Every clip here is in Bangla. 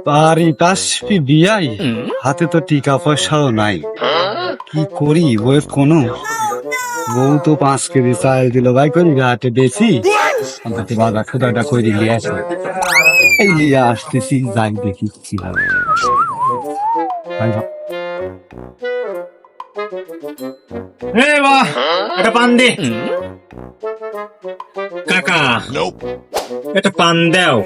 বাড়ি কাশি বিয়াই, হাতে তো টিকা পয়সাও নাই। কি করি বইয়ের কোনো বউ তো 5 কেজি চাল দিল, ভাই করি ঘাটে বেশি বাজার খোদাটা করে নিয়ে আসে। এই নিয়ে আসতেছি, যাই দেখি কি হবে। একটা পান দে কাকা, একটা পান দাও।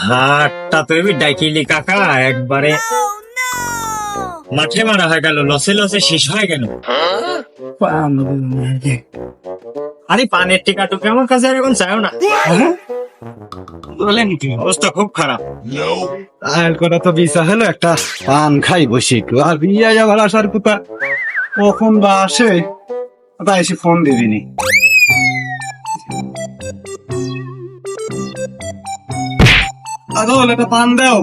হাটটা তুমি ডাকিলি কাকা, একবারে মাঠে মারা হয়ে গেল, লসে লসে শেষ হয়ে গেল। আরে পানের টিকাটুকু আমার কাছে আর এখন চাইও না, বলেন কি অবস্থা খুব খারাপ। আর কটা তো বিষা হলো, একটা পান খাই বসে একটু। আর বিয়ে আবার আসার কথা কখন বা আসে, তাই এসে ফোন দিবিনি। আদল একটা পান দাও।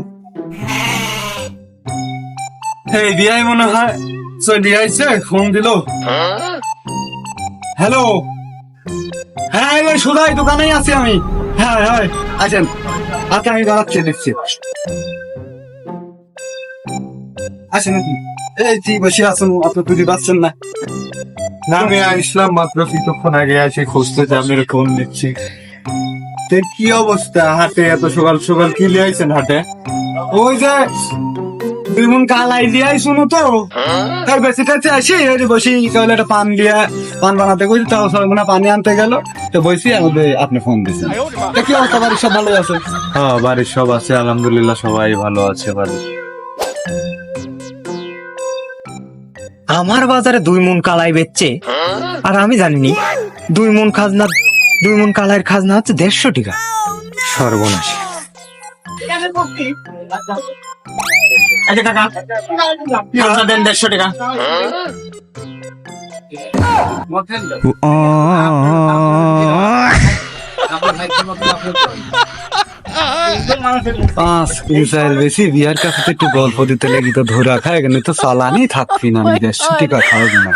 এই বিয়াই মনে হয় চলে আইছে, ফোন দিল। হ্যালো, হ্যাঁ এই সুদাই দোকানেই আছি আমি। হ্যাঁ হ্যাঁ আছেন, আচ্ছা আমি দাঁড়াচ্ছি, দেখছি। আসেন আপনি, এই তুই বসে আসুন, অত তুলি পাচ্ছেন না। না আমি আসলাম মাত্র কিছুক্ষণ আগে, এসে খুঁজতে যে আপনার ফোন দিচ্ছি। কি অবস্থা হাটে, এত সকাল সকাল কি লিয়ে আইছেন হাটে? ওই যে তুই মন কালাই দিয়াই শুনো তো, তার বেশি কাছে আসি ওই যে বসি, তাহলে একটা পান দিয়া পান বানাতে কইছি, তাও মনে পানি আনতে গেল তো বসি, আমাদের আপনি ফোন দিয়েছেন। কি অবস্থা, বাড়ির সব ভালো আছে? হ্যাঁ বাড়ির সব আছে আলহামদুলিল্লাহ, সবাই ভালো আছে বাড়ি। আমার বাজারে 2 মণ কালাই বেচছে, আর আমি জানিনি 2 মণ খাজনা, 2 মণ কালাইয়ের খাজনা হচ্ছে 150 টাকা। সর্বনাশ। আচ্ছা কাকা, খাজনা দেন 150 টাকা। 5 কেজি চাল বেশি, বিয়ার কাছে তো একটু গল্প দিতে লেগে তো ধরা খায়, এখানে তো চালানি থাকবি না, আমি 150 টাকা খাওয়াবো না।